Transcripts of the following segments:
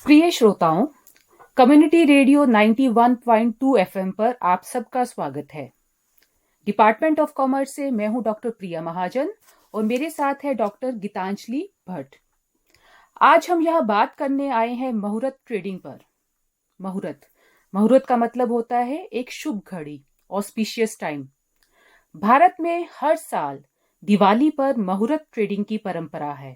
प्रिय श्रोताओं, community radio 91.2 FM पर आप सबका स्वागत है। डिपार्टमेंट ऑफ कॉमर्स से मैं हूं डॉक्टर प्रिया महाजन और मेरे साथ है डॉक्टर गीतांजलि भट्ट। आज हम यह बात करने आए हैं मुहूर्त ट्रेडिंग पर। मुहूर्त का मतलब होता है एक शुभ घड़ी, ऑस्पिशियस टाइम। भारत में हर साल दिवाली पर मुहूर्त ट्रेडिंग की परंपरा है।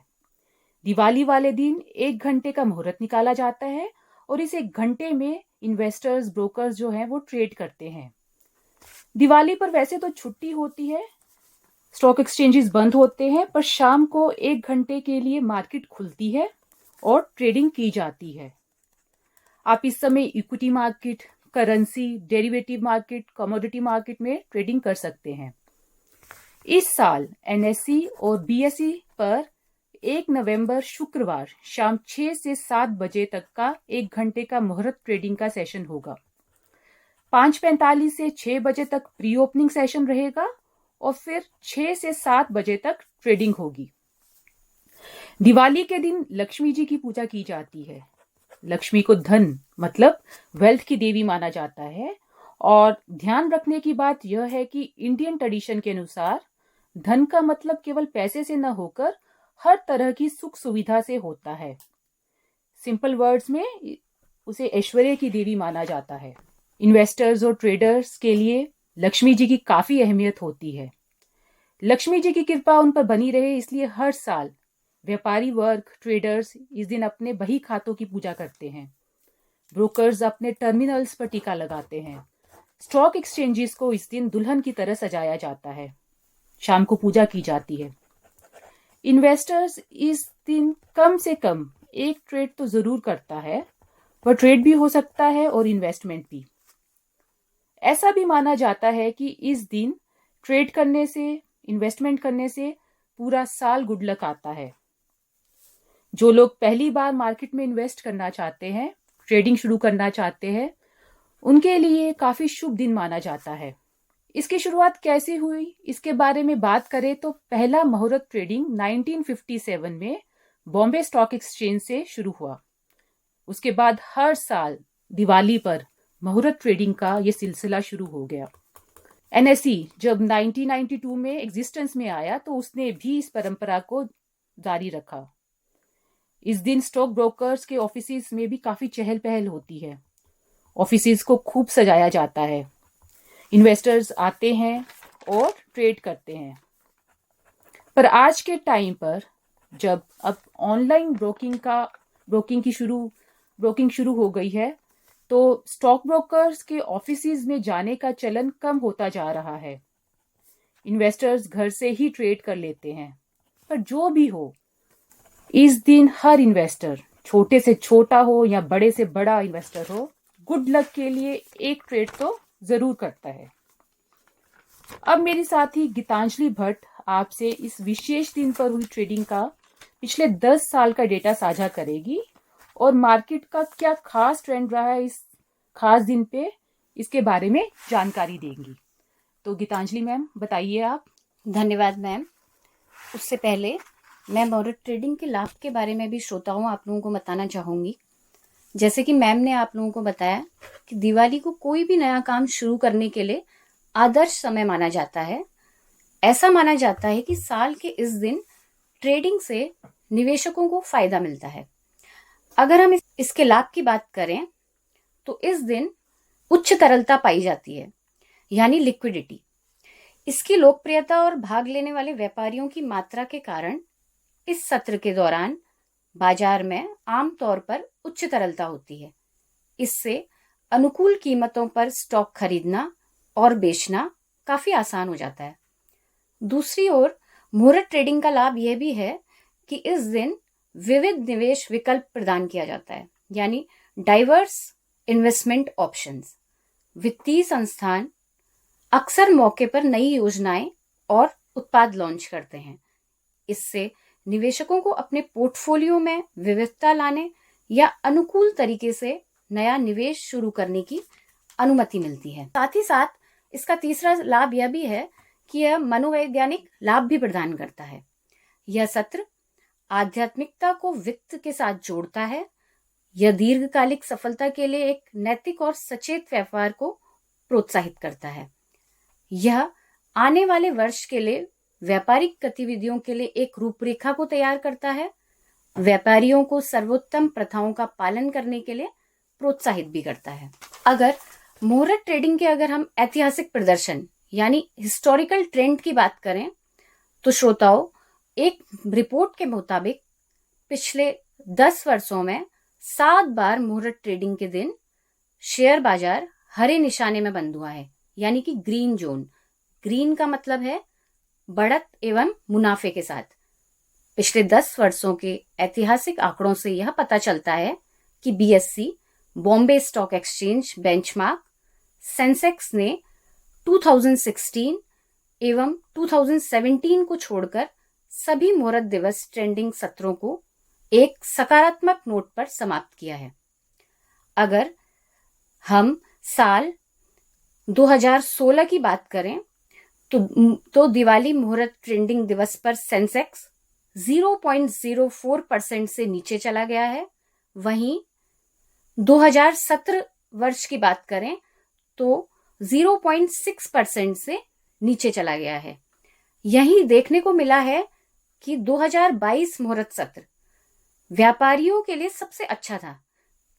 दिवाली वाले दिन 1 घंटे का मुहूर्त निकाला जाता है और इस 1 घंटे में इन्वेस्टर्स, ब्रोकर्स जो हैं वो ट्रेड करते हैं। दिवाली पर वैसे तो छुट्टी होती है, स्टॉक एक्सचेंजेस बंद होते हैं, पर शाम को 1 घंटे के लिए मार्केट खुलती है और ट्रेडिंग की जाती है। आप इस समय equity market, currency, derivative market, commodity market में ट्रेडिंग कर सकते हैं। इस साल एनएसई और बीएसई पर 1 नवंबर शुक्रवार शाम 6 से 7 बजे तक का 1 घंटे का मुहूर्त ट्रेडिंग का सेशन होगा। 5:45 से 6 बजे तक प्री ओपनिंग सेशन रहेगा और फिर 6 से 7 बजे तक ट्रेडिंग होगी। दिवाली के दिन लक्ष्मी जी की पूजा की जाती है। लक्ष्मी को धन मतलब वेल्थ की देवी माना जाता है और ध्यान रखने की बात यह है कि इंडियन ट्रेडिशन के अनुसार धन का मतलब केवल पैसे से न होकर हर तरह की सुख सुविधा से होता है। सिंपल वर्ड्स में उसे ऐश्वर्य की देवी माना जाता है। इन्वेस्टर्स और ट्रेडर्स के लिए लक्ष्मी जी की काफी अहमियत होती है। लक्ष्मी जी की कृपा उन पर बनी रहे, इसलिए हर साल व्यापारी वर्ग, ट्रेडर्स इस दिन अपने बही खातों की पूजा करते हैं। ब्रोकर्स अपने टर्मिनल्स पर टीका लगाते हैं। स्टॉक एक्सचेंजेस को इस दिन दुल्हन की तरह सजाया जाता है। शाम को पूजा की जाती है। इन्वेस्टर्स इस दिन कम से कम एक ट्रेड तो जरूर करता है, वह ट्रेड भी हो सकता है और इन्वेस्टमेंट भी। ऐसा भी माना जाता है कि इस दिन ट्रेड करने से, इन्वेस्टमेंट करने से पूरा साल गुड लक आता है। जो लोग पहली बार मार्केट में इन्वेस्ट करना चाहते हैं, ट्रेडिंग शुरू करना चाहते हैं, उनके लिए काफी शुभ दिन माना जाता है। इसकी शुरुआत कैसे हुई, इसके बारे में बात करें तो पहला मुहूर्त ट्रेडिंग 1957 में बॉम्बे स्टॉक एक्सचेंज से शुरू हुआ। उसके बाद हर साल दिवाली पर मुहूर्त ट्रेडिंग का ये सिलसिला शुरू हो गया। एनएसई जब 1992 में एग्जिस्टेंस में आया तो उसने भी इस परंपरा को जारी रखा। इस दिन स्टॉक ब्रोकर्स के ऑफिसेज में भी काफी चहल पहल होती है। ऑफिसेज को खूब सजाया जाता है। इन्वेस्टर्स आते हैं और ट्रेड करते हैं। पर आज के टाइम पर जब अब ऑनलाइन ब्रोकिंग शुरू हो गई है, तो स्टॉक ब्रोकर्स के ऑफिसेज में जाने का चलन कम होता जा रहा है। इन्वेस्टर्स घर से ही ट्रेड कर लेते हैं। पर जो भी हो, इस दिन हर इन्वेस्टर, छोटे से छोटा हो या बड़े से बड़ा इन्वेस्टर हो, गुड लक के लिए एक ट्रेड तो जरूर करता है। अब मेरी साथी गीतांजलि भट्ट आपसे इस विशेष दिन पर हुई ट्रेडिंग का पिछले 10 साल का डेटा साझा करेगी और मार्केट का क्या खास ट्रेंड रहा है इस खास दिन पे, इसके बारे में जानकारी देंगी। तो गीतांजलि मैम, बताइए आप। धन्यवाद मैम। उससे पहले मैं मुहूर्त ट्रेडिंग के लाभ के बारे में भी श्रोताओं आप लोगों को बताना चाहूँगी। जैसे कि मैम ने आप लोगों को बताया कि दिवाली को कोई भी नया काम शुरू करने के लिए आदर्श समय माना जाता है। ऐसा माना जाता है कि साल के इस दिन ट्रेडिंग से निवेशकों को फायदा मिलता है। अगर हम इसके लाभ की बात करें तो इस दिन उच्च तरलता पाई जाती है, यानी लिक्विडिटी। इसकी लोकप्रियता और भाग लेने वाले व्यापारियों की मात्रा के कारण इस सत्र के दौरान बाजार में आमतौर पर उच्च तरलता होती है। इससे अनुकूल कीमतों पर स्टॉक खरीदना और बेचना काफी आसान हो जाता है। दूसरी ओर मुहूर्त ट्रेडिंग का लाभ यह भी है कि इस दिन विविध निवेश विकल्प प्रदान किया जाता है, यानी डाइवर्स इन्वेस्टमेंट ऑप्शंस। वित्तीय संस्थान अक्सर मौके पर नई योजनाएं और उत्पाद लॉन्च करते हैं। इससे निवेशकों को अपने पोर्टफोलियो में विविधता लाने या अनुकूल तरीके से नया निवेश शुरू करने की अनुमति मिलती है। साथ ही साथ इसका तीसरा लाभ यह भी है कि यह मनोवैज्ञानिक लाभ भी प्रदान करता है। यह सत्र आध्यात्मिकता को वित्त के साथ जोड़ता है। यह दीर्घकालिक सफलता के लिए एक नैतिक और सचेत व्यापार को प्रोत्साहित करता है। यह आने वाले वर्ष के लिए व्यापारिक गतिविधियों के लिए एक रूपरेखा को तैयार करता है, व्यापारियों को सर्वोत्तम प्रथाओं का पालन करने के लिए प्रोत्साहित भी करता है। अगर मुहूर्त ट्रेडिंग के अगर हम ऐतिहासिक प्रदर्शन यानी हिस्टोरिकल ट्रेंड की बात करें तो श्रोताओं, एक रिपोर्ट के मुताबिक पिछले 10 वर्षों में 7 बार मुहूर्त ट्रेडिंग के दिन शेयर बाजार हरे निशाने में बंद हुआ है, यानी कि ग्रीन जोन। ग्रीन का मतलब है बढ़त एवं मुनाफे के साथ। पिछले 10 वर्षों के ऐतिहासिक आंकड़ों से यह पता चलता है कि BSE Bombay stock exchange benchmark Sensex ने 2016 एवं 2017 को छोड़कर सभी मुहूर्त दिवस ट्रेंडिंग सत्रों को एक सकारात्मक नोट पर समाप्त किया है। अगर हम साल 2016 की बात करें तो दिवाली मुहूर्त ट्रेंडिंग दिवस पर सेंसेक्स 0.04% से नीचे चला गया है। वहीं 2017 वर्ष की बात करें तो 0.6% से नीचे चला गया है। यही देखने को मिला है कि 2022 मुहूर्त सत्र व्यापारियों के लिए सबसे अच्छा था,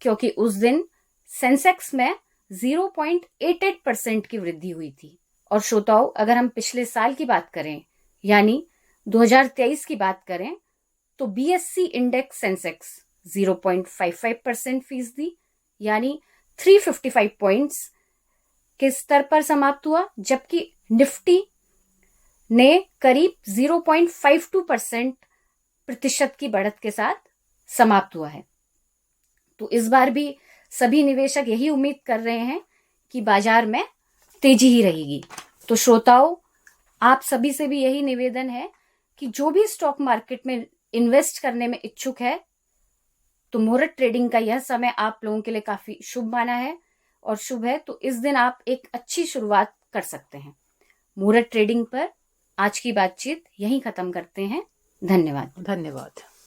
क्योंकि उस दिन सेंसेक्स में 0.88% की वृद्धि हुई थी। और श्रोताओं, अगर हम पिछले साल की बात करें यानी 2023 की बात करें तो BSE इंडेक्स सेंसेक्स 0.55% फीसदी यानी 355 पॉइंट्स के स्तर पर समाप्त हुआ, जबकि निफ्टी ने करीब 0.52% की बढ़त के साथ समाप्त हुआ है। तो इस बार भी सभी निवेशक यही उम्मीद कर रहे हैं कि बाजार में तेजी ही रहेगी। तो श्रोताओं, आप सभी से भी यही निवेदन है कि जो भी स्टॉक मार्केट में इन्वेस्ट करने में इच्छुक है तो मुहूर्त ट्रेडिंग का यह समय आप लोगों के लिए काफी शुभ माना है और शुभ है, तो इस दिन आप एक अच्छी शुरुआत कर सकते हैं। मुहूर्त ट्रेडिंग पर आज की बातचीत यहीं खत्म करते हैं। धन्यवाद। धन्यवाद।